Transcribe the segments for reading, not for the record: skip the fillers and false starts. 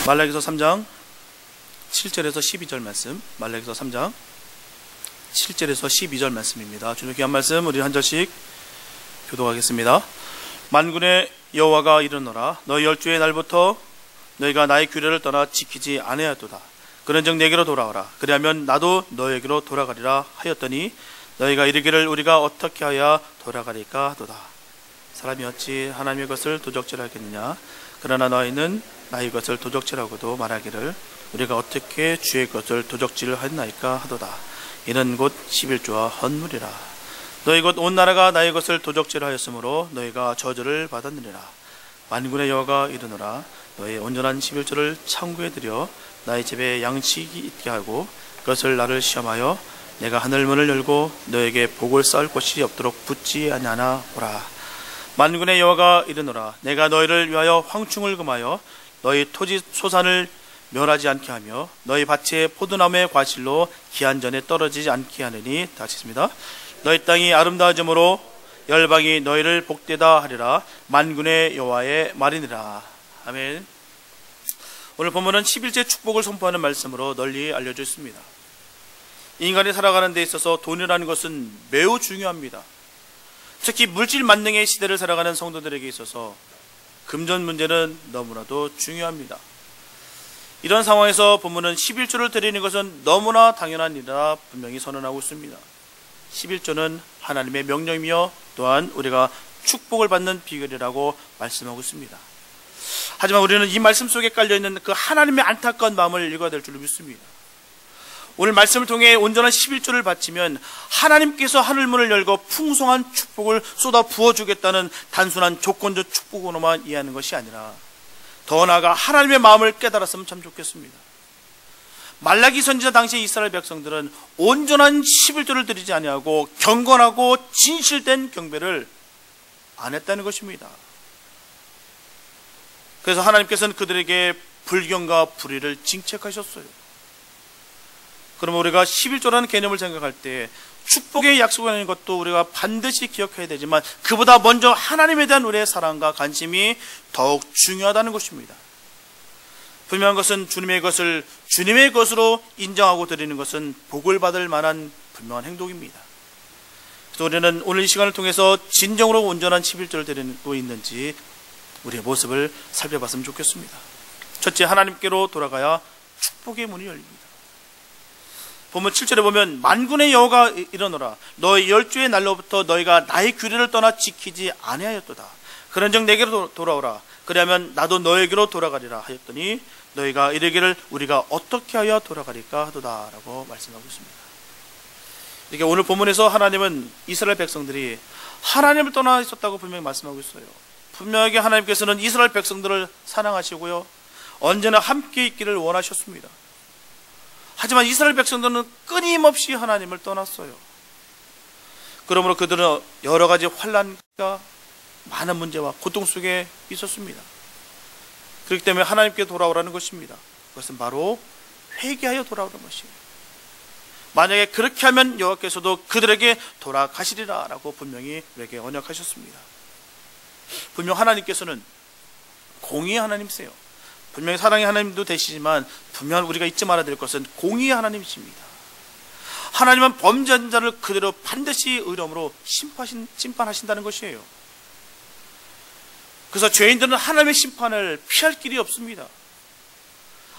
말라기서 3장 7절에서 12절 말씀, 말라기서 3장 7절에서 12절 말씀입니다. 주님의 귀한 말씀 우리 한 절씩 교독하겠습니다. 만군의 여호와가 이르노라. 너희 열주의 날부터 너희가 나의 규례를 떠나 지키지 아니하였도다. 그런즉 내게로 돌아오라. 그리하면 나도 너에게로 돌아가리라 하였더니 너희가 이르기를 우리가 어떻게 하여야 돌아가리까 하도다. 사람이 어찌 하나님의 것을 도적질하겠느냐. 그러나 너희는 나의 것을 도적질하고도 말하기를 우리가 어떻게 주의 것을 도적질하였나이까 하도다. 이는 곧 11조와 헌물이라. 너희 곧 온 나라가 나의 것을 도적질하였으므로 너희가 저주를 받았느니라. 만군의 여호와가 이르노라. 너의 온전한 11조를 창고에 들여 나의 집에 양식이 있게 하고 그것을 나를 시험하여 내가 하늘문을 열고 너에게 복을 쌓을 곳이 없도록 붙지 아니하나 보라. 만군의 여호와가 이르노라. 내가 너희를 위하여 황충을 금하여 너희 토지 소산을 멸하지 않게 하며 너희 밭의 포도나무의 과실로 기한 전에 떨어지지 않게 하느니. 다시 있습니다. 너희 땅이 아름다워짐으로 열방이 너희를 복되다 하리라. 만군의 여호와의 말이니라. 아멘. 오늘 본문은 11제 축복을 선포하는 말씀으로 널리 알려져 있습니다. 인간이 살아가는 데 있어서 돈이라는 것은 매우 중요합니다. 특히 물질 만능의 시대를 살아가는 성도들에게 있어서 금전 문제는 너무나도 중요합니다. 이런 상황에서 본문은 11조를 드리는 것은 너무나 당연한 일이라 분명히 선언하고 있습니다. 11조는 하나님의 명령이며 또한 우리가 축복을 받는 비결이라고 말씀하고 있습니다. 하지만 우리는 이 말씀 속에 깔려있는 그 하나님의 안타까운 마음을 읽어야 될 줄로 믿습니다. 오늘 말씀을 통해 온전한 11조를 바치면 하나님께서 하늘문을 열고 풍성한 축복을 쏟아 부어주겠다는 단순한 조건적 축복으로만 이해하는 것이 아니라 더 나아가 하나님의 마음을 깨달았으면 참 좋겠습니다. 말라기 선지자 당시 이스라엘 백성들은 온전한 11조를 드리지 아니하고 경건하고 진실된 경배를 안 했다는 것입니다. 그래서 하나님께서는 그들에게 불경과 불의를 징책하셨어요. 그러면 우리가 11조라는 개념을 생각할 때 축복의 약속이라는 것도 우리가 반드시 기억해야 되지만 그보다 먼저 하나님에 대한 우리의 사랑과 관심이 더욱 중요하다는 것입니다. 분명한 것은 주님의 것을 주님의 것으로 인정하고 드리는 것은 복을 받을 만한 분명한 행동입니다. 그래서 우리는 오늘 이 시간을 통해서 진정으로 온전한 11조를 드리고 있는지 우리의 모습을 살펴봤으면 좋겠습니다. 첫째, 하나님께로 돌아가야 축복의 문이 열립니다. 본문 7절에 보면 만군의 여호가 이르노라. 너희 열주의 날로부터 너희가 나의 규례를 떠나 지키지 아니하였도다. 그런즉 내게로 돌아오라. 그리하면 나도 너에게로 돌아가리라 하였더니 너희가 이르기를 우리가 어떻게 하여 돌아가리까 하도다 라고 말씀하고 있습니다. 이렇게 오늘 본문에서 하나님은 이스라엘 백성들이 하나님을 떠나 있었다고 분명히 말씀하고 있어요. 분명하게 하나님께서는 이스라엘 백성들을 사랑하시고요 언제나 함께 있기를 원하셨습니다. 하지만 이스라엘 백성들은 끊임없이 하나님을 떠났어요. 그러므로 그들은 여러 가지 환난과 많은 문제와 고통 속에 있었습니다. 그렇기 때문에 하나님께 돌아오라는 것입니다. 그것은 바로 회개하여 돌아오는 것이에요. 만약에 그렇게 하면 여호와께서도 그들에게 돌아가시리라 라고 분명히 우리에게 언약하셨습니다. 분명 하나님께서는 공의의 하나님이세요. 분명히 사랑의 하나님도 되시지만 분명 우리가 잊지 말아야 될 것은 공의의 하나님이십니다. 하나님은 범죄한 자를 그대로 반드시 의로움으로 심판하신다는 것이에요. 그래서 죄인들은 하나님의 심판을 피할 길이 없습니다.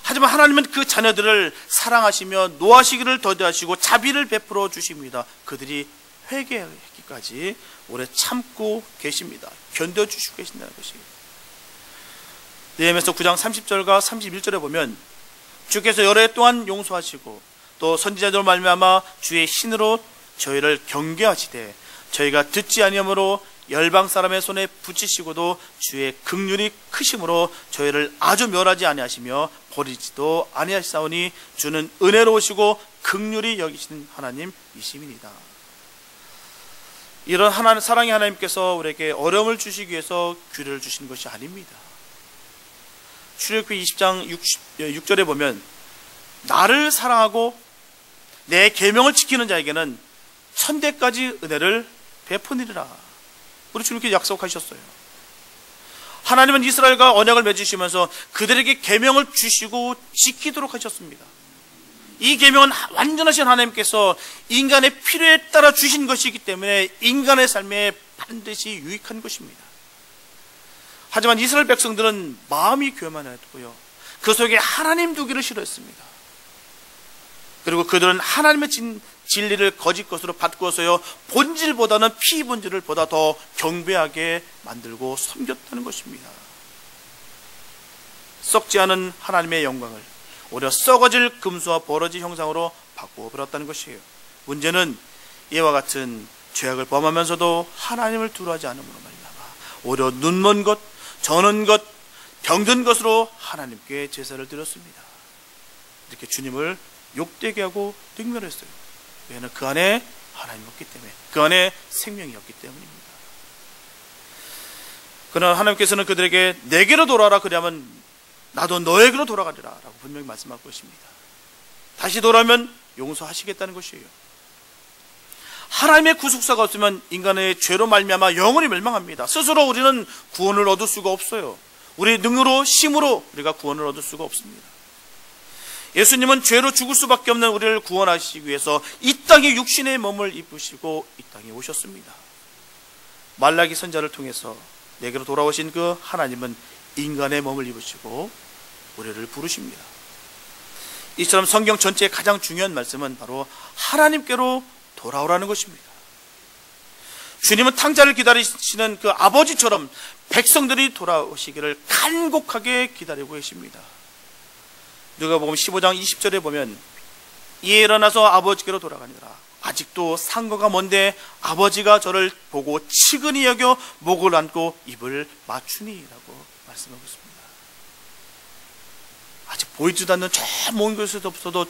하지만 하나님은 그 자녀들을 사랑하시며 노하시기를 더디하시고 자비를 베풀어 주십니다. 그들이 회개하기까지 오래 참고 계십니다. 견뎌주시고 계신다는 것이에요. 느헤미야서 9장 30절과 31절에 보면 주께서 여러 해 동안 용서하시고 또 선지자들로 말미암아 주의 신으로 저희를 경계하시되 저희가 듣지 아니하므로 열방 사람의 손에 붙이시고도 주의 긍휼이 크심으로 저희를 아주 멸하지 아니하시며 버리지도 아니하시사오니 주는 은혜로우시고 긍휼히 여기시는 하나님이심이니이다. 이런 하나님, 사랑의 하나님께서 우리에게 어려움을 주시기 위해서 규례를 주신 것이 아닙니다. 출애굽기 20장 6절에 보면 나를 사랑하고 내 계명을 지키는 자에게는 천대까지 은혜를 베푸니라. 우리 주님께 약속하셨어요. 하나님은 이스라엘과 언약을 맺으시면서 그들에게 계명을 주시고 지키도록 하셨습니다. 이 계명은 완전하신 하나님께서 인간의 필요에 따라 주신 것이기 때문에 인간의 삶에 반드시 유익한 것입니다. 하지만 이스라엘 백성들은 마음이 교만했고요, 그 속에 하나님 두기를 싫어했습니다. 그리고 그들은 하나님의 진리를 거짓 것으로 바꾸어서요, 본질보다는 피본질을 보다 더 경배하게 만들고 섬겼다는 것입니다. 썩지 않은 하나님의 영광을 오히려 썩어질 금수와 버러지 형상으로 바꾸어 버렸다는 것이에요. 문제는 이와 같은 죄악을 범하면서도 하나님을 두려워하지 않음으로 말미암아 오히려 눈먼 것, 저는 것, 병든 것으로 하나님께 제사를 드렸습니다. 이렇게 주님을 욕되게 하고 능멸했어요. 왜냐하면 그 안에 하나님이었기 때문에, 그 안에 생명이었기 때문입니다. 그러나 하나님께서는 그들에게 내게로 돌아라, 그리하면 나도 너에게로 돌아가리라 라고 분명히 말씀하고 있습니다. 다시 돌아오면 용서하시겠다는 것이에요. 하나님의 구속사가 없으면 인간의 죄로 말미암아 영원히 멸망합니다. 스스로 우리는 구원을 얻을 수가 없어요. 우리의 능으로, 힘으로 우리가 구원을 얻을 수가 없습니다. 예수님은 죄로 죽을 수밖에 없는 우리를 구원하시기 위해서 이 땅에 육신의 몸을 입으시고 이 땅에 오셨습니다. 말라기 선지자를 통해서 내게로 돌아오신 그 하나님은 인간의 몸을 입으시고 우리를 부르십니다. 이처럼 성경 전체의 가장 중요한 말씀은 바로 하나님께로 돌아오라는 것입니다. 주님은 탕자를 기다리시는 그 아버지처럼 백성들이 돌아오시기를 간곡하게 기다리고 계십니다. 누가복음 15장 20절에 보면 이에 일어나서 아버지께로 돌아가니라. 아직도 상거가 먼데 아버지가 저를 보고 치근히 여겨 목을 안고 입을 맞추니라고 말씀하고 있습니다. 아직 보이지도 않는 저 먼 곳에서도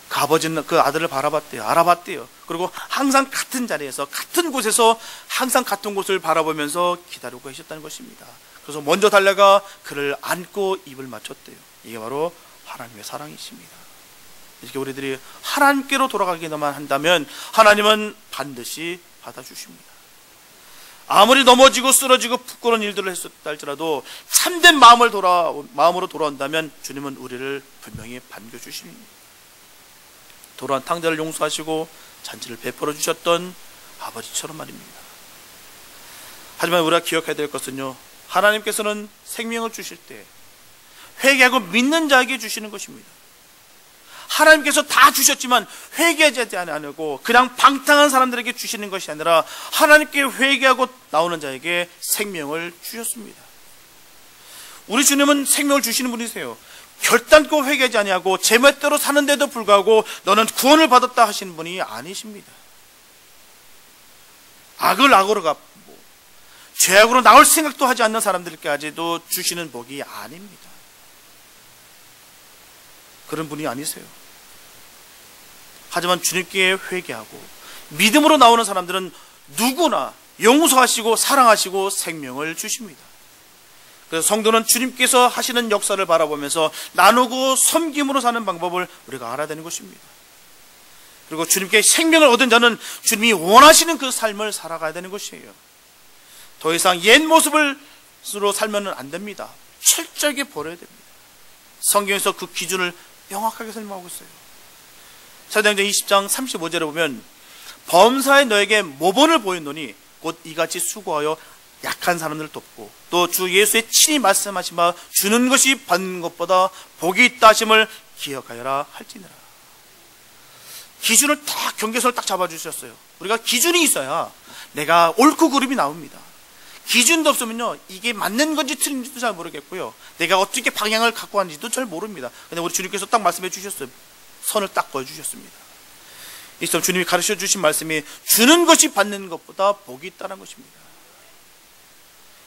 그 아버지는 그 아들을 바라봤대요. 알아봤대요. 그리고 항상 같은 자리에서, 같은 곳에서 항상 같은 곳을 바라보면서 기다리고 계셨다는 것입니다. 그래서 먼저 달려가 그를 안고 입을 맞췄대요. 이게 바로 하나님의 사랑이십니다. 이렇게 우리들이 하나님께로 돌아가기만 한다면 하나님은 반드시 받아주십니다. 아무리 넘어지고 쓰러지고 부끄러운 일들을 했었다 할지라도 참된 마음으로 돌아온다면 주님은 우리를 분명히 반겨주십니다. 돌아온 탕자를 용서하시고 잔치를 베풀어 주셨던 아버지처럼 말입니다. 하지만 우리가 기억해야 될 것은요, 하나님께서는 생명을 주실 때 회개하고 믿는 자에게 주시는 것입니다. 하나님께서 다 주셨지만 회개하지 않고 그냥 방탕한 사람들에게 주시는 것이 아니라 하나님께 회개하고 나오는 자에게 생명을 주셨습니다. 우리 주님은 생명을 주시는 분이세요. 결단코 회개하지 아니하고 제 멋대로 사는데도 불구하고 너는 구원을 받았다 하시는 분이 아니십니다. 악을 악으로 갚고 죄악으로 나올 생각도 하지 않는 사람들까지도 주시는 복이 아닙니다. 그런 분이 아니세요. 하지만 주님께 회개하고 믿음으로 나오는 사람들은 누구나 용서하시고 사랑하시고 생명을 주십니다. 그래서 성도는 주님께서 하시는 역사를 바라보면서 나누고 섬김으로 사는 방법을 우리가 알아야 되는 것입니다. 그리고 주님께 생명을 얻은 자는 주님이 원하시는 그 삶을 살아가야 되는 것이에요. 더 이상 옛 모습으로 살면 안 됩니다. 철저하게 버려야 됩니다. 성경에서 그 기준을 명확하게 설명하고 있어요. 사도행전 20장 35절에 보면 범사에 너에게 모본을 보였노니 곧 이같이 수고하여 약한 사람들을 돕고 또 주 예수의 친히 말씀하신 바 주는 것이 받는 것보다 복이 있다 하심을 기억하여라 할지니라. 기준을 딱, 경계선을 딱 잡아주셨어요. 우리가 기준이 있어야 내가 옳고 그름이 나옵니다. 기준도 없으면요, 이게 맞는 건지 틀린지도 잘 모르겠고요, 내가 어떻게 방향을 갖고 왔는지도 잘 모릅니다. 근데 우리 주님께서 딱 말씀해 주셨어요. 선을 딱 보여주셨습니다. 이처럼 주님이 가르쳐 주신 말씀이 주는 것이 받는 것보다 복이 있다는 것입니다.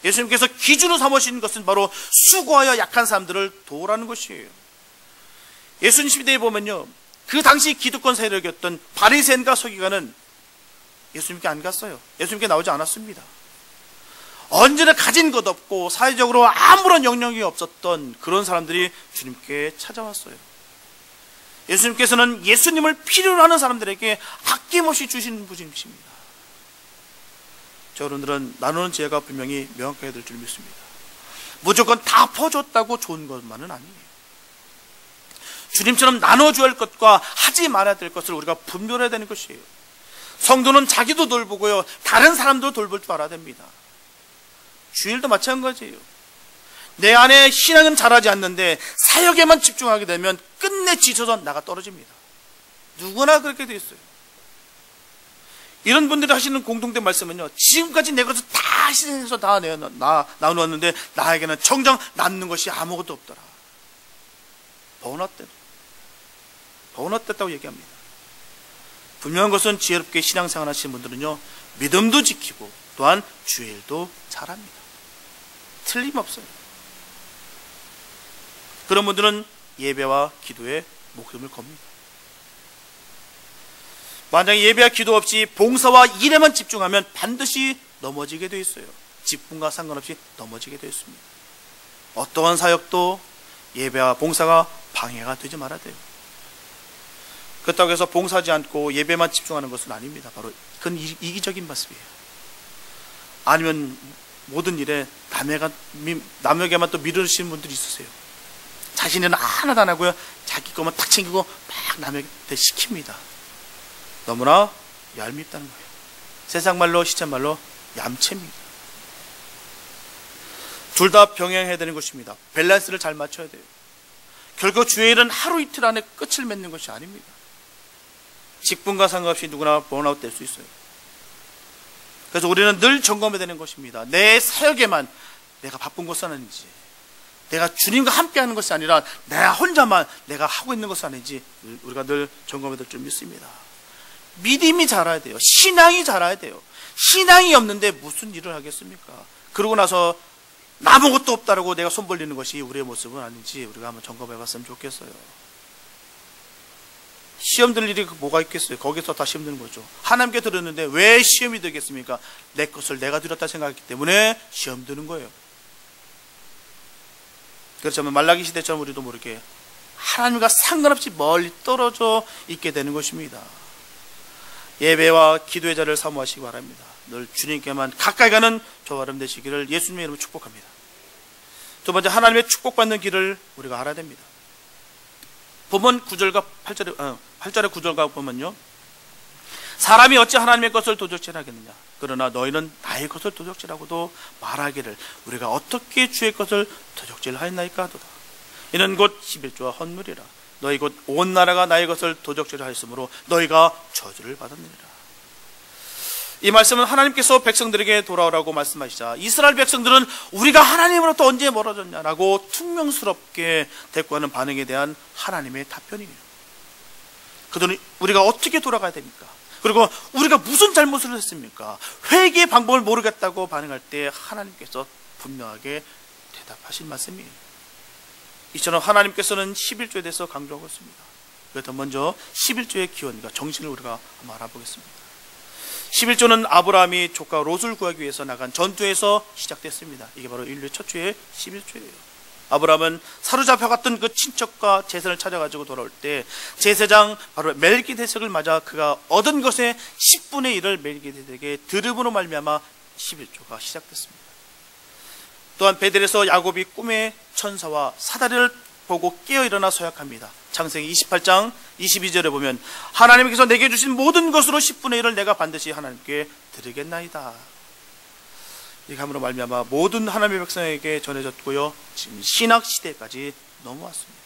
예수님께서 기준으로 삼으신 것은 바로 수고하여 약한 사람들을 도우라는 것이에요. 예수님 시대에 보면요, 그 당시 기득권 세력이었던 바리새인과 서기관은 예수님께 안 갔어요. 예수님께 나오지 않았습니다. 언제나 가진 것 없고 사회적으로 아무런 영향이 없었던 그런 사람들이 주님께 찾아왔어요. 예수님께서는 예수님을 필요로 하는 사람들에게 아낌없이 주시는 분이십니다. 여러분들은 나누는 지혜가 분명히 명확해야 될 줄 믿습니다. 무조건 다 퍼줬다고 좋은 것만은 아니에요. 주님처럼 나눠줘야 할 것과 하지 말아야 될 것을 우리가 분별해야 되는 것이에요. 성도는 자기도 돌보고요, 다른 사람도 돌볼 줄 알아야 됩니다. 주일도 마찬가지예요. 내 안에 신앙은 자라지 않는데 사역에만 집중하게 되면 끝내 지쳐서 나가 떨어집니다. 누구나 그렇게 돼 있어요. 이런 분들이 하시는 공통된 말씀은요, 지금까지 내 것을 다 희생해서 다 나누었는데 나에게는 정작 남는 것이 아무것도 없더라. 번헛됐다고 얘기합니다. 분명한 것은 지혜롭게 신앙생활 하시는 분들은요, 믿음도 지키고 또한 주일도 잘합니다. 틀림없어요. 그런 분들은 예배와 기도에 목숨을 겁니다. 만약에 예배와 기도 없이 봉사와 일에만 집중하면 반드시 넘어지게 되어 있어요. 직분과 상관없이 넘어지게 되어 있습니다. 어떠한 사역도 예배와 봉사가 방해가 되지 말아야 돼요. 그렇다고 해서 봉사하지 않고 예배만 집중하는 것은 아닙니다. 바로 그건 이기적인 모습이에요. 아니면 모든 일에 남에게만 또 미루시는 분들이 있으세요. 자신은 하나도 안 하고요, 자기 것만 탁 챙기고 막 남에게 시킵니다. 너무나 얄밉다는 거예요. 세상 말로, 시체 말로 얌체입니다. 둘 다 병행해야 되는 것입니다. 밸런스를 잘 맞춰야 돼요. 결국 주의 일은 하루 이틀 안에 끝을 맺는 것이 아닙니다. 직분과 상관없이 누구나 번아웃 될 수 있어요. 그래서 우리는 늘 점검해야 되는 것입니다. 내 사역에만 내가 바쁜 것은 아닌지, 내가 주님과 함께하는 것이 아니라 내가 혼자만 내가 하고 있는 것은 아닌지 우리가 늘 점검해야 될 줄 믿습니다. 믿음이 자라야 돼요. 신앙이 자라야 돼요. 신앙이 없는데 무슨 일을 하겠습니까? 그러고 나서 아무것도 없다라고 내가 손 벌리는 것이 우리의 모습은 아닌지 우리가 한번 점검해 봤으면 좋겠어요. 시험 들 일이 뭐가 있겠어요? 거기서 다 시험 드는 거죠. 하나님께 들었는데 왜 시험이 되겠습니까? 내 것을 내가 드렸다 생각했기 때문에 시험 드는 거예요. 그렇다면 말라기 시대처럼 우리도 모르게 하나님과 상관없이 멀리 떨어져 있게 되는 것입니다. 예배와 기도의 자리를 사모하시기 바랍니다. 늘 주님께만 가까이 가는 저와 여러분 되시기를 예수님의 이름으로 축복합니다. 두 번째, 하나님의 축복받는 길을 우리가 알아야 됩니다. 본문 9절과 8절의 9절과 보면요, 사람이 어찌 하나님의 것을 도적질하겠느냐, 그러나 너희는 나의 것을 도적질하고도 말하기를 우리가 어떻게 주의 것을 도적질하였나이까 하도다. 이는 곧 11조와 헌물이라. 너희 곧 온 나라가 나의 것을 도적질하였으므로 너희가 저주를 받았느니라. 이 말씀은 하나님께서 백성들에게 돌아오라고 말씀하시자 이스라엘 백성들은 우리가 하나님으로부터 언제 멀어졌냐라고 퉁명스럽게 대꾸하는 반응에 대한 하나님의 답변이에요. 그들은 우리가 어떻게 돌아가야 됩니까? 그리고 우리가 무슨 잘못을 했습니까? 회개의 방법을 모르겠다고 반응할 때 하나님께서 분명하게 대답하신 말씀이에요. 이처럼 하나님께서는 11조에 대해서 강조하고 있습니다. 그래서 먼저 11조의 기원과 정신을 우리가 한번 알아보겠습니다. 11조는 아브라함이 조카 롯을 구하기 위해서 나간 전투에서 시작됐습니다. 이게 바로 인류의 첫 주의 11조예요. 아브라함은 사로잡혀갔던 그 친척과 제사를 찾아가지고 돌아올 때 제사장 바로 멜기세덱을 맞아 그가 얻은 것의 10분의 1을 멜기세덱에게 들음으로 말미암아 11조가 시작됐습니다. 또한 베델에서 야곱이 꿈의 천사와 사다리를 보고 깨어 일어나 서약합니다. 창세기 28장 22절에 보면 하나님께서 내게 주신 모든 것으로 10분의 1을 내가 반드시 하나님께 드리겠나이다. 이렇게 함으로 말미암아 모든 하나님의 백성에게 전해졌고요, 지금 신학 시대까지 넘어왔습니다.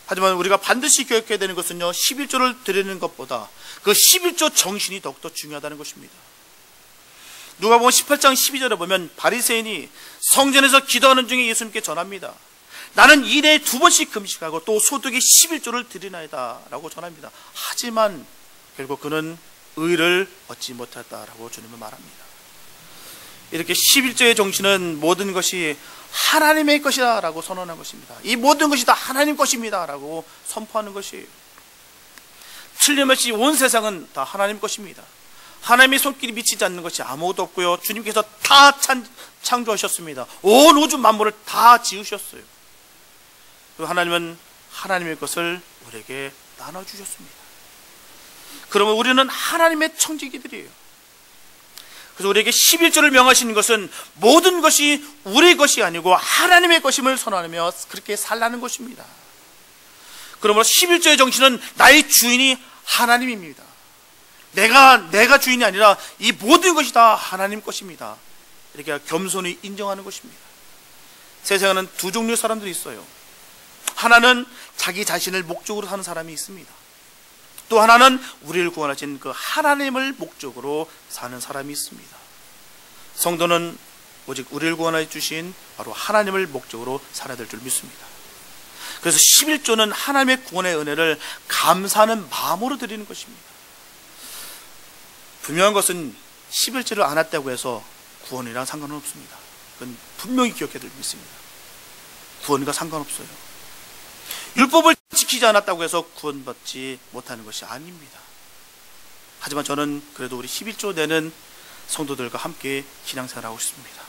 하지만 우리가 반드시 기억해야 되는 것은요, 11조를 드리는 것보다 그 11조 정신이 더욱더 중요하다는 것입니다. 누가복음 18장 12절에 보면 바리새인이 성전에서 기도하는 중에 예수님께 전합니다. 나는 일에 2번씩 금식하고 또 소득의 11조를 드리나이다 라고 전합니다. 하지만 결국 그는 의를 얻지 못했다라고 주님은 말합니다. 이렇게 11조의 정신은 모든 것이 하나님의 것이다 라고 선언한 것입니다. 이 모든 것이 다 하나님 것입니다 라고 선포하는 것이에요. 틀림없이 온 세상은 다 하나님 것입니다. 하나님의 손길이 미치지 않는 것이 아무것도 없고요, 주님께서 다 창조하셨습니다. 온 우주 만물을 다 지으셨어요. 그리고 하나님은 하나님의 것을 우리에게 나눠주셨습니다. 그러면 우리는 하나님의 청지기들이에요. 그래서 우리에게 11조를 명하시는 것은 모든 것이 우리의 것이 아니고 하나님의 것임을 선언하며 그렇게 살라는 것입니다. 그러므로 11조의 정신은 나의 주인이 하나님입니다. 내가 주인이 아니라 이 모든 것이 다 하나님 것입니다. 이렇게 겸손히 인정하는 것입니다. 세상에는 두 종류의 사람들이 있어요. 하나는 자기 자신을 목적으로 사는 사람이 있습니다. 또 하나는 우리를 구원하신 그 하나님을 목적으로 사는 사람이 있습니다. 성도는 오직 우리를 구원해 주신 바로 하나님을 목적으로 살아야 될 줄 믿습니다. 그래서 11조는 하나님의 구원의 은혜를 감사하는 마음으로 드리는 것입니다. 분명한 것은 11조를 안 했다고 해서 구원이랑 상관은 없습니다. 그건 분명히 기억해야 될 믿습니다. 구원과 상관없어요. 율법을 지키지 않았다고 해서 구원받지 못하는 것이 아닙니다. 하지만 저는 그래도 우리 11조 내는 성도들과 함께 신앙생활하고 싶습니다.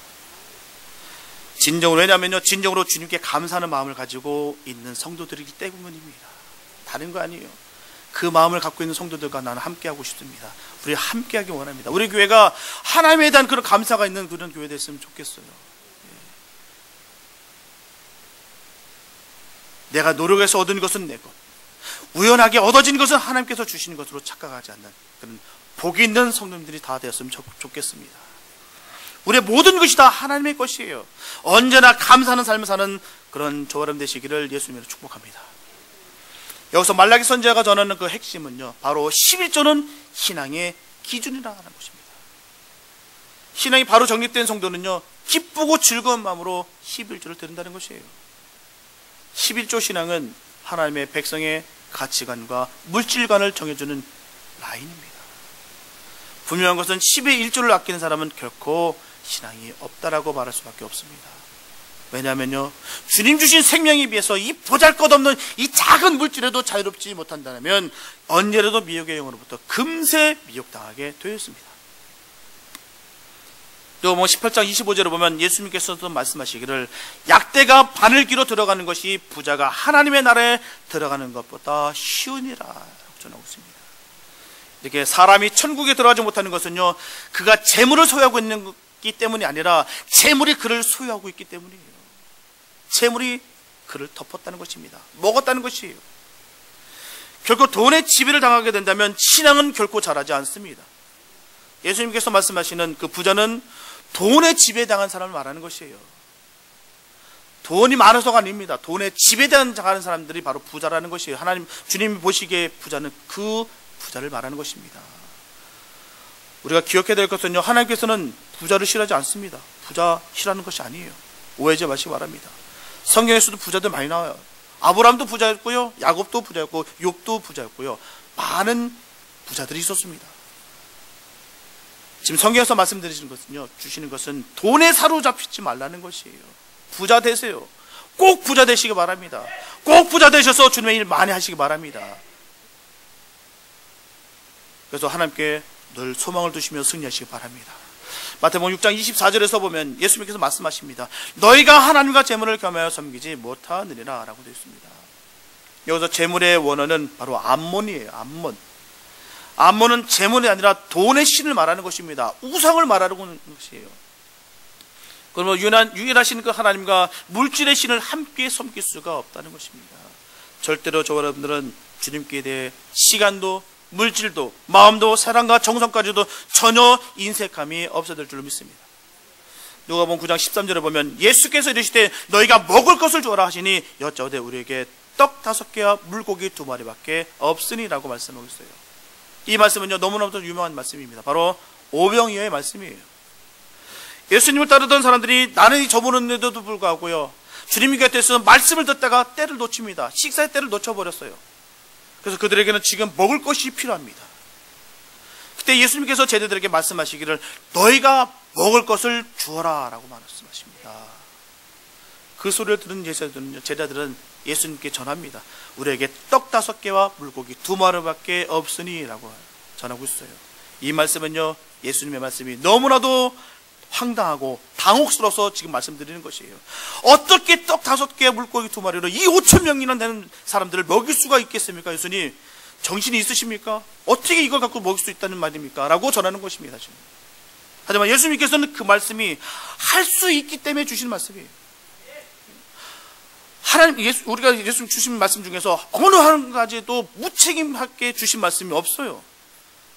왜냐하면요, 진정으로 주님께 감사하는 마음을 가지고 있는 성도들이기 때문입니다. 다른 거 아니에요. 그 마음을 갖고 있는 성도들과 나는 함께하고 싶습니다. 우리 함께하기 원합니다. 우리 교회가 하나님에 대한 그런 감사가 있는 그런 교회 됐으면 좋겠어요. 내가 노력해서 얻은 것은 내 것, 우연하게 얻어진 것은 하나님께서 주시는 것으로 착각하지 않는 그런 복이 있는 성도님들이 다 되었으면 좋겠습니다. 우리의 모든 것이 다 하나님의 것이에요. 언제나 감사하는 삶을 사는 그런 저와 여러분 되시기를 예수님으로 축복합니다. 여기서 말라기 선지자가 전하는 그 핵심은요, 바로 11조는 신앙의 기준이라는 것입니다. 신앙이 바로 정립된 성도는요, 기쁘고 즐거운 마음으로 11조를 드린다는 것이에요. 11조 신앙은 하나님의 백성의 가치관과 물질관을 정해주는 라인입니다. 분명한 것은 10의 1조를 아끼는 사람은 결코 신앙이 없다라고 말할 수밖에 없습니다. 왜냐하면요, 주님 주신 생명에 비해서 이 보잘것없는 이 작은 물질에도 자유롭지 못한다면 언제라도 미혹의 영으로부터 금세 미혹당하게 되어 있습니다. 또 18장 25절에 보면 예수님께서도 말씀하시기를 약대가 바늘기로 들어가는 것이 부자가 하나님의 나라에 들어가는 것보다 쉬우니라 전하고 있습니다. 이렇게 사람이 천국에 들어가지 못하는 것은요, 그가 재물을 소유하고 있는 기 때문이 아니라 재물이 그를 소유하고 있기 때문이에요. 재물이 그를 덮었다는 것입니다. 먹었다는 것이에요. 결코 돈의 지배를 당하게 된다면 신앙은 결코 자라지 않습니다. 예수님께서 말씀하시는 그 부자는 돈의 지배당한 사람을 말하는 것이에요. 돈이 많아서가 아닙니다. 돈의 지배당하는 사람들이 바로 부자라는 것이에요. 하나님, 주님이 보시기에 부자는 그 부자를 말하는 것입니다. 우리가 기억해야 될 것은요, 하나님께서는 부자를 싫어하지 않습니다. 부자 싫어하는 것이 아니에요. 오해하지 마시기 바랍니다. 성경에서도 부자들 많이 나와요. 아브라함도 부자였고요, 야곱도 부자였고, 욥도 부자였고요, 많은 부자들이 있었습니다. 지금 성경에서 말씀드리시는 것은요, 주시는 것은 돈에 사로잡히지 말라는 것이에요. 부자 되세요. 꼭 부자 되시기 바랍니다. 꼭 부자 되셔서 주님의 일 많이 하시기 바랍니다. 그래서 하나님께 늘 소망을 두시며 승리하시기 바랍니다. 마태복음 6장 24절에서 보면 예수님께서 말씀하십니다. 너희가 하나님과 재물을 겸하여 섬기지 못하느니라 라고 되어 있습니다. 여기서 재물의 원어는 바로 암몬이에요. 암몬은 재물이 아니라 돈의 신을 말하는 것입니다. 우상을 말하는 것이에요. 그러면 유일하신 그 하나님과 물질의 신을 함께 섬길 수가 없다는 것입니다. 절대로 저와 여러분들은 주님께 대해 시간도 물질도 마음도 사랑과 정성까지도 전혀 인색함이 없어야 될 줄로 믿습니다. 누가복음 9장 13절에 보면 예수께서 이르시되 너희가 먹을 것을 주어라 하시니 여짜오되 우리에게 떡 5개와 물고기 2마리밖에 없으니라고 말씀하고 있어요. 이 말씀은요, 너무나도 유명한 말씀입니다. 바로 오병이어의 말씀이에요. 예수님을 따르던 사람들이 나는 저보는데도 불구하고요, 주님 곁에서 말씀을 듣다가 때를 놓칩니다. 식사의 때를 놓쳐버렸어요. 그래서 그들에게는 지금 먹을 것이 필요합니다. 그때 예수님께서 제자들에게 말씀하시기를 너희가 먹을 것을 주어라 라고 말씀하십니다. 그 소리를 들은 제자들은 예수님께 전합니다. 우리에게 떡 5개와 물고기 2마리밖에 없으니 라고 전하고 있어요. 이 말씀은요, 예수님의 말씀이 너무나도 황당하고 당혹스러워서 지금 말씀드리는 것이에요. 어떻게 떡 5개와 물고기 2마리로 이 5,000명이나 되는 사람들을 먹일 수가 있겠습니까? 예수님, 정신이 있으십니까? 어떻게 이걸 갖고 먹일 수 있다는 말입니까? 라고 전하는 것입니다. 지금. 하지만 예수님께서는 그 말씀이 할 수 있기 때문에 주신 말씀이에요. 하나님, 우리가 예수님 주신 말씀 중에서 어느 한 가지도 무책임하게 주신 말씀이 없어요.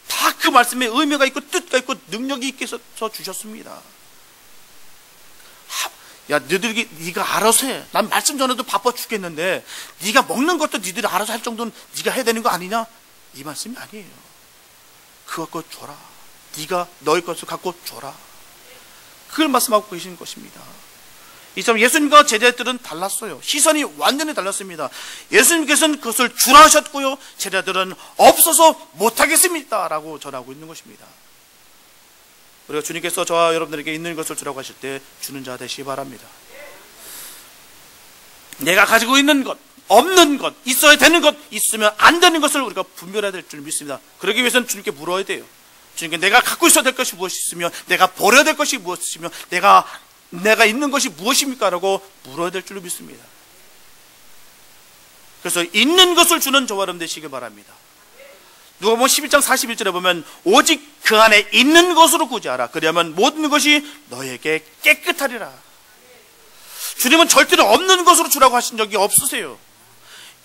다 그 말씀에 의미가 있고 뜻가 있고 능력이 있게 해서 주셨습니다. 야, 네가 알아서 해. 난 말씀 전에도 바빠 죽겠는데 네가 먹는 것도 니들이 알아서 할 정도는 네가 해야 되는 거 아니냐? 이 말씀이 아니에요. 그거 갖고 줘라. 네가 너의 것을 갖고 줘라. 그걸 말씀하고 계신 것입니다. 이처럼 예수님과 제자들은 달랐어요. 시선이 완전히 달랐습니다. 예수님께서는 그것을 주라 하셨고요, 제자들은 없어서 못하겠습니다 라고 전하고 있는 것입니다. 우리가 주님께서 저와 여러분들에게 있는 것을 주라고 하실 때 주는 자 되시기 바랍니다. 내가 가지고 있는 것, 없는 것, 있어야 되는 것, 있으면 안 되는 것을 우리가 분별해야 될 줄 믿습니다. 그러기 위해서는 주님께 물어야 돼요. 주님께 내가 갖고 있어야 될 것이 무엇이 있으며 내가 버려야 될 것이 무엇이며 내가 있는 것이 무엇입니까? 라고 물어야 될 줄로 믿습니다. 그래서 있는 것을 주는 저와 여러분 되시길 바랍니다. 누가복음 11장 41절에 보면 오직 그 안에 있는 것으로 구제하라. 그리하면 모든 것이 너에게 깨끗하리라. 주님은 절대로 없는 것으로 주라고 하신 적이 없으세요.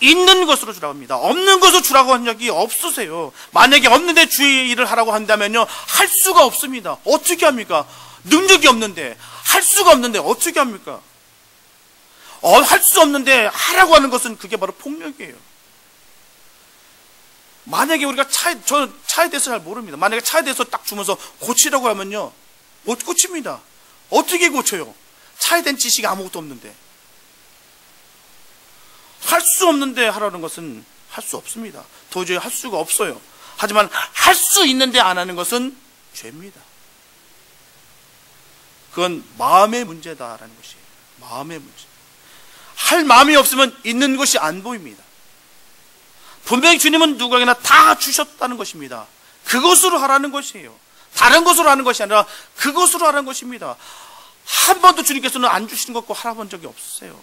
있는 것으로 주라고 합니다. 없는 것으로 주라고 한 적이 없으세요. 만약에 없는데 주의 일을 하라고 한다면요, 할 수가 없습니다. 어떻게 합니까? 능력이 없는데, 할 수가 없는데 어떻게 합니까? 할 수 없는데 하라고 하는 것은 그게 바로 폭력이에요. 만약에 우리가 저는 차에 대해서 잘 모릅니다. 만약에 차에 대해서 딱 주면서 고치라고 하면요, 못 고칩니다. 어떻게 고쳐요? 차에 대한 지식이 아무것도 없는데. 할 수 없는데 하라는 것은 할 수 없습니다. 도저히 할 수가 없어요. 하지만 할 수 있는데 안 하는 것은 죄입니다. 그건 마음의 문제다라는 것이에요. 마음의 문제. 할 마음이 없으면 있는 것이 안 보입니다. 분명히 주님은 누구에게나 다 주셨다는 것입니다. 그것으로 하라는 것이에요. 다른 것으로 하는 것이 아니라 그것으로 하라는 것입니다. 한 번도 주님께서는 안 주시는 것고 하라본 적이 없으세요.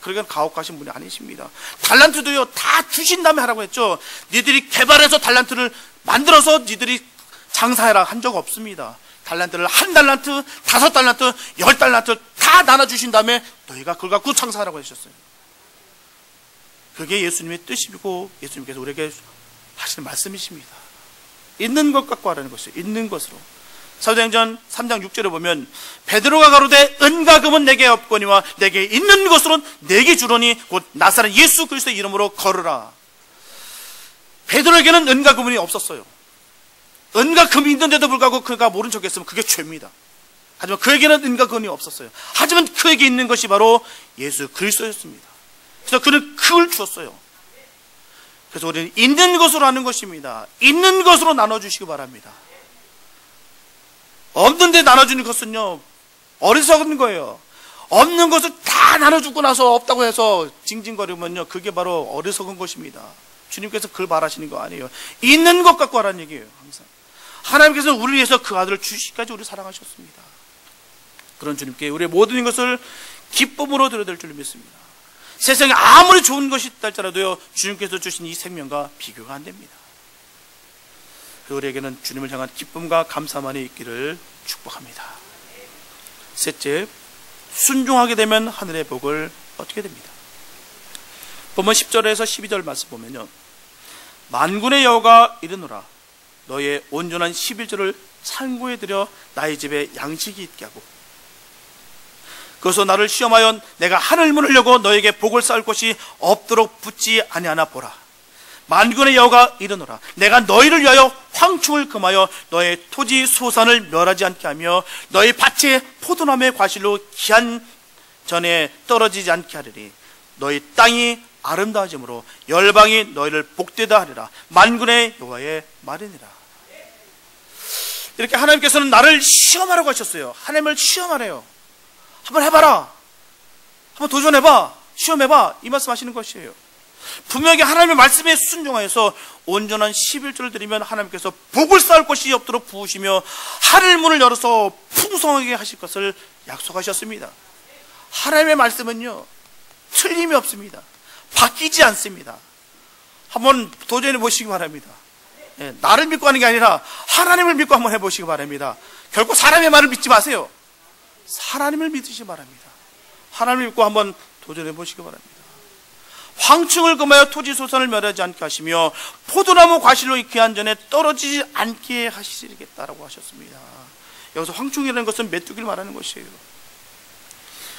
그러니까 가혹하신 분이 아니십니다. 달란트도요, 다 주신 다음에 하라고 했죠. 니들이 개발해서 달란트를 만들어서 니들이 장사해라 한 적 없습니다. 달란트를 1달란트, 5달란트, 10달란트 다 나눠주신 다음에 너희가 그걸 갖고 장사하라고 하셨어요. 그게 예수님의 뜻이고 예수님께서 우리에게 하시는 말씀이십니다. 있는 것 갖고 하라는 것이에요. 있는 것으로. 사도행전 3장 6절에 보면 베드로가 가로되 은과 금은 내게 없거니와 내게 있는 것으로는 내게 주노니 곧 나사렛 예수 그리스도의 이름으로 걸으라. 베드로에게는 은과 금이 없었어요. 은과 금이 있는데도 불구하고 그가 모른 척했으면 그게 죄입니다. 하지만 그에게는 은과 금이 없었어요. 하지만 그에게 있는 것이 바로 예수 그리스도였습니다. 그래서 그는 그걸 주었어요. 그래서 우리는 있는 것으로 하는 것입니다. 있는 것으로 나눠주시기 바랍니다. 없는데 나눠주는 것은요, 어리석은 거예요. 없는 것을 다 나눠주고 나서 없다고 해서 징징거리면요, 그게 바로 어리석은 것입니다. 주님께서 그걸 바라시는 거 아니에요. 있는 것 갖고 하라는 얘기예요. 항상 하나님께서는 우리를 위해서 그 아들을 주시기까지 우리를 사랑하셨습니다. 그런 주님께 우리의 모든 것을 기쁨으로 드려야 될 줄 믿습니다. 세상에 아무리 좋은 것이 있다 할지라도요, 주님께서 주신 이 생명과 비교가 안 됩니다. 우리에게는 주님을 향한 기쁨과 감사만이 있기를 축복합니다. 셋째, 순종하게 되면 하늘의 복을 얻게 됩니다. 본문 10절에서 12절 말씀 보면요, 만군의 여호와가 이르노라 너의 온전한 11절을 창고에 들여 나의 집에 양식이 있게 하고 그것으로 나를 시험하여 내가 하늘문을 여고 너에게 복을 쌓을 곳이 없도록 붙지 아니하나 보라. 만군의 여호와가 이르노라 내가 너희를 위하여 황충을 금하여 너의 토지 소산을 멸하지 않게 하며 너희 밭에 포도나무의 과실로 기한 전에 떨어지지 않게 하리니 너희 땅이 아름다워짐으로 열방이 너희를 복되다 하리라. 만군의 여호와의 말이니라. 이렇게 하나님께서는 나를 시험하라고 하셨어요. 하나님을 시험하래요. 한번 해봐라. 한번 도전해봐. 시험해봐. 이 말씀 하시는 것이에요. 분명히 하나님의 말씀에 순종하여서 온전한 11조를 드리면 하나님께서 복을 쌓을 것이 없도록 부으시며 하늘문을 열어서 풍성하게 하실 것을 약속하셨습니다. 하나님의 말씀은요, 틀림이 없습니다. 바뀌지 않습니다. 한번 도전해 보시기 바랍니다. 나를 믿고 하는 게 아니라 하나님을 믿고 한번 해보시기 바랍니다. 결코 사람의 말을 믿지 마세요. 하나님을 믿으시기 바랍니다. 하나님을 믿고 한번 도전해 보시기 바랍니다. 황충을 금하여 토지소산을 멸하지 않게 하시며 포도나무 과실로 익히 한 전에 떨어지지 않게 하시겠다라고 하셨습니다. 여기서 황충이라는 것은 메뚜기를 말하는 것이에요.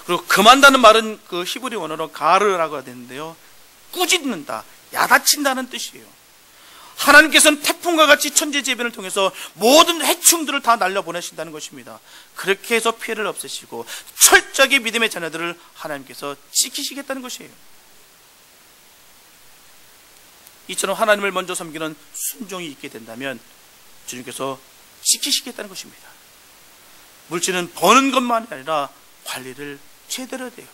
그리고 금한다는 말은 그 히브리 원어로 가르라고 되는데요, 꾸짖는다, 야단친다는 뜻이에요. 하나님께서는 태풍과 같이 천재지변을 통해서 모든 해충들을 다 날려보내신다는 것입니다. 그렇게 해서 피해를 없애시고 철저하게 믿음의 자녀들을 하나님께서 지키시겠다는 것이에요. 이처럼 하나님을 먼저 섬기는 순종이 있게 된다면 주님께서 지키시겠다는 것입니다. 물질은 버는 것만이 아니라 관리를 제대로 해야 돼요.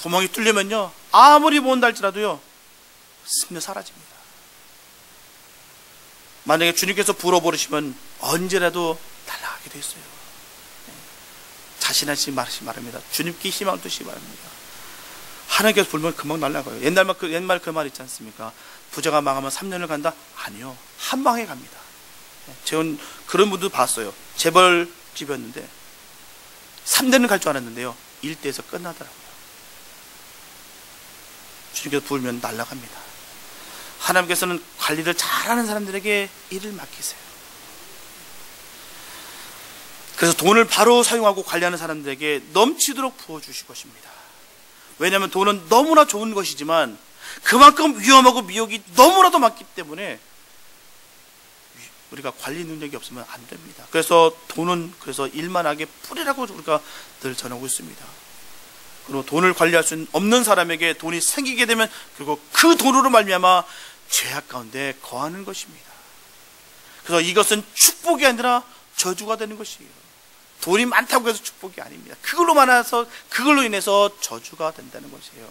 구멍이 뚫리면요, 아무리 못 날지라도요, 스며 사라집니다. 만약에 주님께서 불어버리시면 언제라도 날아가게 돼 있어요. 자신하시 말합니다. 주님께 희망을 두시기 바랍니다. 하나님께서 불면 금방 날아가요. 옛말 그 말 있지 않습니까? 부자가 망하면 3년을 간다? 아니요, 한 방에 갑니다. 제가 그런 분도 봤어요. 재벌집이었는데 3년을 갈 줄 알았는데요, 1대에서 끝나더라고요. 주님께서 불면 날아갑니다. 하나님께서는 관리를 잘하는 사람들에게 일을 맡기세요. 그래서 돈을 바로 사용하고 관리하는 사람들에게 넘치도록 부어주실 것입니다. 왜냐하면 돈은 너무나 좋은 것이지만 그만큼 위험하고 미혹이 너무나도 많기 때문에 우리가 관리 능력이 없으면 안 됩니다. 그래서 돈은 일만하게 뿌리라고 우리가 늘 전하고 있습니다. 그리고 돈을 관리할 수 없는 사람에게 돈이 생기게 되면 결국 그 돈으로 말미암아 죄악 가운데 거하는 것입니다. 그래서 이것은 축복이 아니라 저주가 되는 것이에요. 돈이 많다고 해서 축복이 아닙니다. 그걸로 인해서 저주가 된다는 것이에요.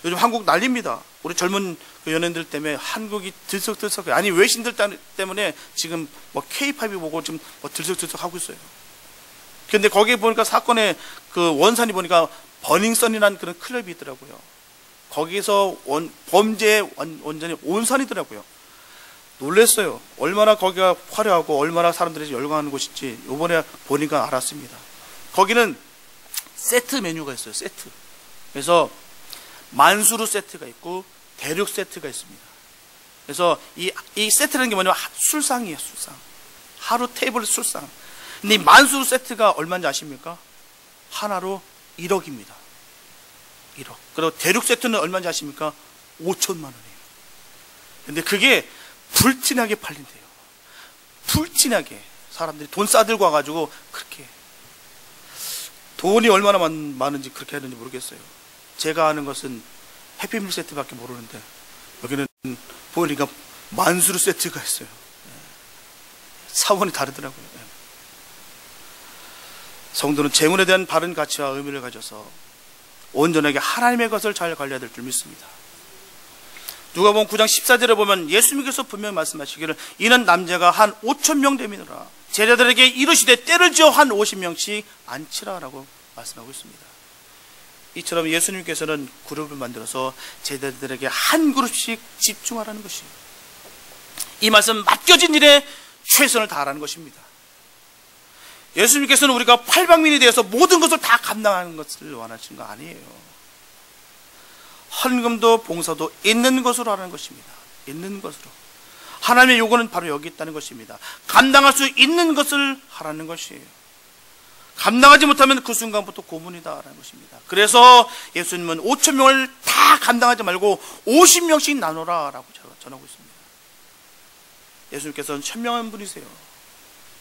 요즘 한국 난립니다. 우리 젊은 연예인들 때문에 한국이 들썩들썩해요. 아니, 외신들 때문에 지금 K-팝이 보고 지금 들썩들썩 하고 있어요. 근데 거기에 보니까 사건의 그 원산이 보니까 버닝썬이라는 그런 클럽이 있더라고요. 거기서 범죄의 원전이 온산이더라고요. 놀랬어요. 얼마나 거기가 화려하고 얼마나 사람들이 열광하는 곳인지 이번에 보니까 알았습니다. 거기는 세트 메뉴가 있어요. 세트. 그래서 만수르 세트가 있고 대륙 세트가 있습니다. 그래서 이 세트라는 게 뭐냐면 술상이에요. 술상. 하루 테이블 술상. 근데 이 만수르 세트가 얼마인지 아십니까? 하나로 1억입니다. 1억. 그리고 대륙 세트는 얼마인지 아십니까? 5천만 원이에요. 근데 그게 불티나게 팔린대요. 불티나게. 사람들이 돈 싸들고 와가지고 그렇게. 돈이 얼마나 많은지 그렇게 하는지 모르겠어요. 제가 아는 것은 해피밀 세트밖에 모르는데 여기는 보니까 만수르 세트가 있어요. 사원이 다르더라고요. 성도는 재물에 대한 바른 가치와 의미를 가져서 온전하게 하나님의 것을 잘 관리해야 될 줄 믿습니다. 누가복음 9장 14절에 보면 예수님께서 분명히 말씀하시기를 이는 남자가 한 5,000명 되미노라 제자들에게 이르시되 때를 지어 한 50명씩 앉히라 라고 말씀하고 있습니다. 이처럼 예수님께서는 그룹을 만들어서 제자들에게 한 그룹씩 집중하라는 것이에요. 이 말씀 맡겨진 일에 최선을 다하라는 것입니다. 예수님께서는 우리가 팔방민이 되어서 모든 것을 다 감당하는 것을 원하시는 거 아니에요. 헌금도 봉사도 있는 것으로 하라는 것입니다. 있는 것으로. 하나님의 요구는 바로 여기 있다는 것입니다. 감당할 수 있는 것을 하라는 것이에요. 감당하지 못하면 그 순간부터 고문이다라는 것입니다. 그래서 예수님은 5,000명을 다 감당하지 말고 50명씩 나누라라고 전하고 있습니다. 예수님께서는 현명한 분이세요.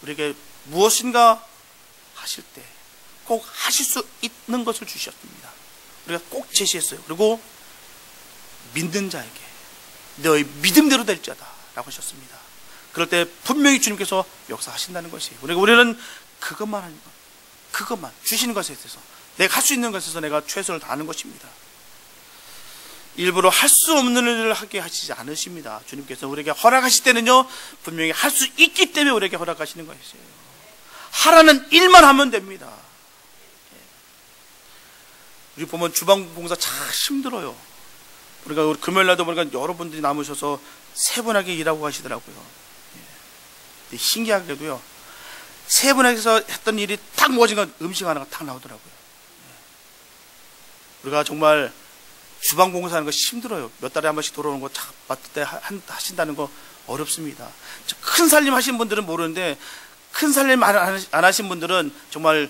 우리에게 무엇인가 하실 때 꼭 하실 수 있는 것을 주셨습니다. 우리가 꼭 제시했어요. 그리고 믿는 자에게 너의 믿음대로 될 자다 라고 하셨습니다. 그럴 때 분명히 주님께서 역사하신다는 것이에요. 그러니까 우리는 그것만 하는 것, 그것만 주시는 것에 대해서 내가 할 수 있는 것에서 내가 최선을 다하는 것입니다. 일부러 할 수 없는 일을 하게 하시지 않으십니다. 주님께서 우리에게 허락하실 때는요 분명히 할 수 있기 때문에 우리에게 허락하시는 것이에요. 하라는 일만 하면 됩니다. 우리 보면 주방 봉사 참 힘들어요. 우리 금요일날도 보니까 여러분들이 남으셔서 세분하게 일하고 가시더라고요. 신기하게도요, 세 분에서 했던 일이 딱 모아진 건 음식 하나가 딱 나오더라고요. 우리가 정말 주방 봉사하는 거 힘들어요. 몇 달에 한 번씩 돌아오는 거 맡을 때 하신다는 거 어렵습니다. 큰 살림 하신 분들은 모르는데, 큰 살림 안 하신 분들은 정말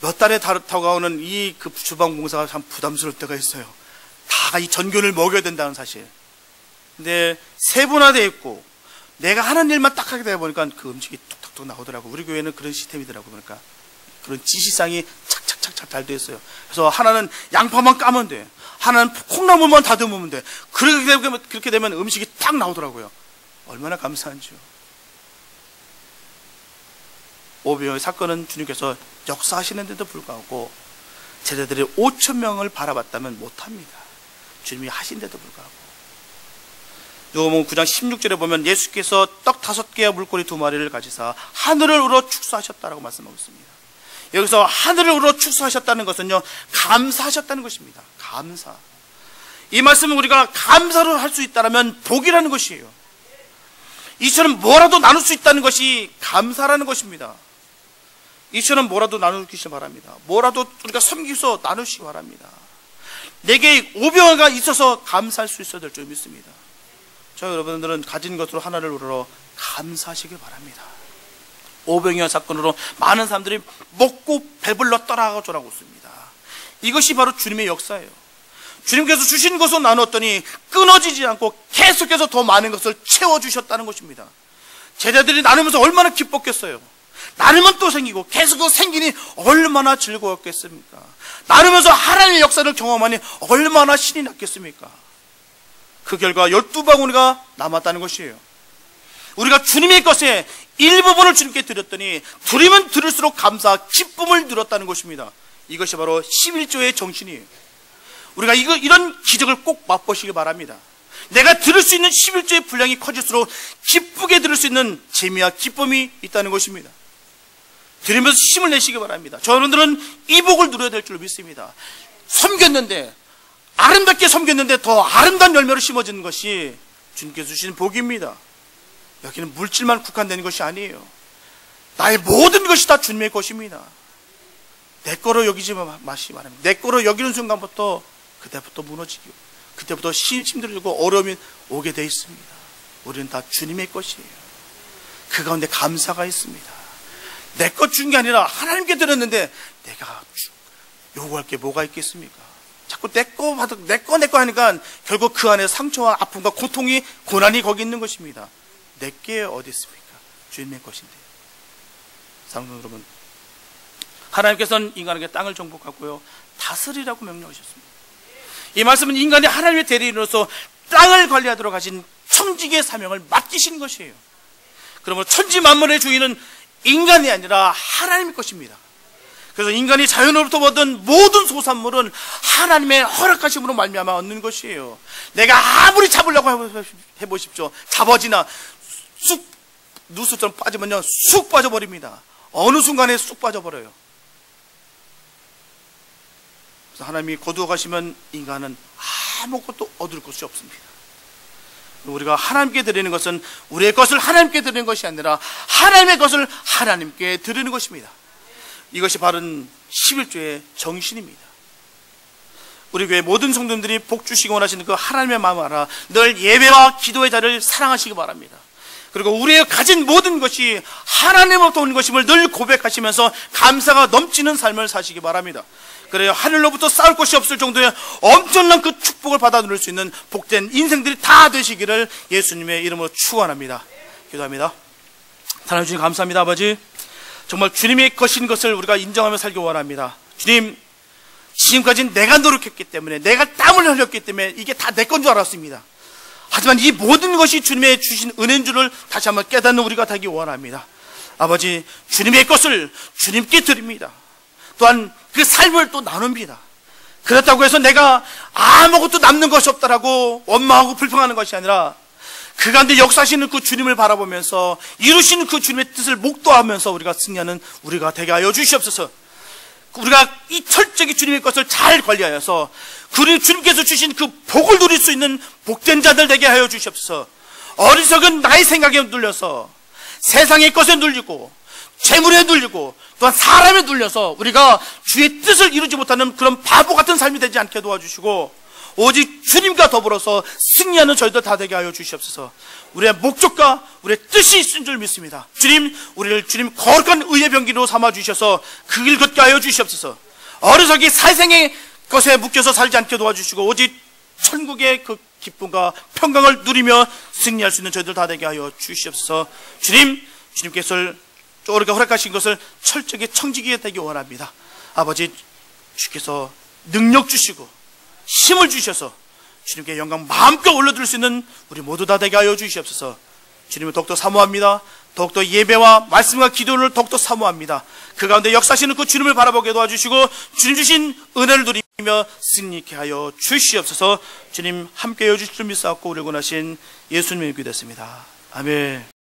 몇 달에 다가오는 이 그 주방 봉사가 참 부담스러울 때가 있어요. 다 이 전교를 먹여야 된다는 사실. 근데 세분화되어 있고 내가 하는 일만 딱 하게 되다 보니까 그 음식이 뚝뚝뚝 나오더라고. 우리 교회는 그런 시스템이더라고. 그러니까 그런 지시상이 착착착착 잘 되어 있어요. 그래서 하나는 양파만 까면 돼, 하나는 콩나물만 다듬으면 돼. 그렇게 되면 음식이 딱 나오더라고요. 얼마나 감사한지요. 오병이어의 사건은 주님께서 역사하시는데도 불구하고 제자들이 5,000명을 바라봤다면 못합니다. 주님이 하신데도 불구하고. 누가복음 9장 16절에 보면 예수께서 떡 5개와 물고기 2마리를 가지사 하늘을 우러 축사하셨다라고 말씀하고 있습니다. 여기서 하늘을 우러 축사하셨다는 것은요, 감사하셨다는 것입니다. 감사. 이 말씀은 우리가 감사를 할 수 있다면 복이라는 것이에요. 이처럼 뭐라도 나눌 수 있다는 것이 감사라는 것입니다. 이처럼 뭐라도 나누시기 바랍니다. 뭐라도 우리가 섬기서 나누시기 바랍니다. 내게 오병이어가 있어서 감사할 수 있어야 될 줄 믿습니다. 저 여러분들은 가진 것으로 하나를 우러러 감사하시길 바랍니다. 오병이어 사건으로 많은 사람들이 먹고 배불러 떠나가고 있습니다. 이것이 바로 주님의 역사예요. 주님께서 주신 것을 나눴더니 끊어지지 않고 계속해서 더 많은 것을 채워주셨다는 것입니다. 제자들이 나누면서 얼마나 기뻤겠어요. 나누면 또 생기고 계속 생기니 얼마나 즐거웠겠습니까? 나누면서 하나님의 역사를 경험하니 얼마나 신이 났겠습니까? 그 결과 12바구니가 남았다는 것이에요. 우리가 주님의 것에 일부분을 주님께 드렸더니 드리면 드릴수록 감사, 기쁨을 누렸다는 것입니다. 이것이 바로 11조의 정신이에요. 우리가 이런 기적을 꼭 맛보시기 바랍니다. 내가 들을 수 있는 11조의 분량이 커질수록 기쁘게 들을 수 있는 재미와 기쁨이 있다는 것입니다. 드리면서 힘을 내시기 바랍니다. 저분들은 이 복을 누려야 될 줄 믿습니다. 섬겼는데, 아름답게 섬겼는데 더 아름다운 열매로 심어지는 것이 주님께서 주시는 복입니다. 여기는 물질만 국한되는 것이 아니에요. 나의 모든 것이 다 주님의 것입니다. 내 거로 여기지 마시기 바랍니다. 내 거로 여기는 순간부터 그때부터 무너지고, 그때부터 힘들고 어려움이 오게 되어 있습니다. 우리는 다 주님의 것이에요. 그 가운데 감사가 있습니다. 내 것 준 게 아니라 하나님께 드렸는데 내가 요구할 게 뭐가 있겠습니까? 자꾸 내 거 하니까 결국 그 안에 상처와 아픔과 고통이, 고난이 거기 있는 것입니다. 내 게 어디 있습니까? 주님의 것인데. 사랑하는 여러분, 하나님께서는 인간에게 땅을 정복하고요, 다스리라고 명령하셨습니다. 이 말씀은 인간이 하나님의 대리인으로서 땅을 관리하도록 하신 청지기의 사명을 맡기신 것이에요. 그러므로 천지 만물의 주인은 인간이 아니라 하나님의 것입니다. 그래서 인간이 자연으로부터 얻은 모든 소산물은 하나님의 허락하심으로 말미암아 얻는 것이에요. 내가 아무리 잡으려고 해보십시오. 잡아지나 쑥 누수처럼 빠지면요, 쑥 빠져버립니다. 어느 순간에 쑥 빠져버려요. 그래서 하나님이 거두어 가시면 인간은 아무것도 얻을 것이 없습니다. 우리가 하나님께 드리는 것은 우리의 것을 하나님께 드리는 것이 아니라 하나님의 것을 하나님께 드리는 것입니다. 이것이 바른 11조의 정신입니다. 우리 교회 모든 성도님들이 복 주시기 원하시는 그 하나님의 마음을 알아 늘 예배와 기도의 자리를 사랑하시기 바랍니다. 그리고 우리의 가진 모든 것이 하나님으로부터 온 것임을 늘 고백하시면서 감사가 넘치는 삶을 사시기 바랍니다. 그래야 하늘로부터 쌓을 것이 없을 정도의 엄청난 그 축복을 받아 누릴 수 있는 복된 인생들이 다 되시기를 예수님의 이름으로 축원합니다. 기도합니다. 하나님 주님 감사합니다. 아버지, 정말 주님의 것인 것을 우리가 인정하며 살기 원합니다. 주님, 지금까지 내가 노력했기 때문에, 내가 땀을 흘렸기 때문에 이게 다 내 건 줄 알았습니다. 하지만 이 모든 것이 주님의 주신 은혜인 줄을 다시 한번 깨닫는 우리가 되기 원합니다. 아버지, 주님의 것을 주님께 드립니다. 또한 그 삶을 또 나눕니다. 그렇다고 해서 내가 아무것도 남는 것이 없다라고 원망하고 불평하는 것이 아니라 그 가운데 역사하시는 그 주님을 바라보면서 이루시는 그 주님의 뜻을 목도하면서 우리가 승리하는 우리가 되게 하여 주시옵소서. 우리가 이 철저히 주님의 것을 잘 관리하여서 주님께서 주신 그 복을 누릴 수 있는 복된 자들 되게 하여 주시옵소서. 어리석은 나의 생각에 눌려서 세상의 것에 눌리고 재물에 눌리고 또한 사람에 눌려서 우리가 주의 뜻을 이루지 못하는 그런 바보 같은 삶이 되지 않게 도와주시고 오직 주님과 더불어서 승리하는 저희들 다 되게 하여 주시옵소서. 우리의 목적과 우리의 뜻이 있은 줄 믿습니다. 주님, 우리를 주님 거룩한 의의 병기로 삼아 주셔서 그 길 걷게 하여 주시옵소서. 어리석이 사생의 것에 묶여서 살지 않게 도와주시고 오직 천국의 그 기쁨과 평강을 누리며 승리할 수 있는 저희들 다 되게 하여 주시옵소서. 주님, 주님께서 우리가 허락하신 것을 철저하게 청지기에 되기 원합니다. 아버지, 주께서 능력 주시고 힘을 주셔서 주님께 영광 마음껏 올려드릴 수 있는 우리 모두 다 되게 하여 주시옵소서. 주님을 더욱더 사모합니다. 더욱더 예배와 말씀과 기도를 더욱더 사모합니다. 그 가운데 역사하시는 그 주님을 바라보게 도와주시고 주님 주신 은혜를 누리며 승리케 하여 주시옵소서. 주님 함께 해주실 줄 믿사옵고 우리 원하신 예수님의 기도했습니다. 아멘.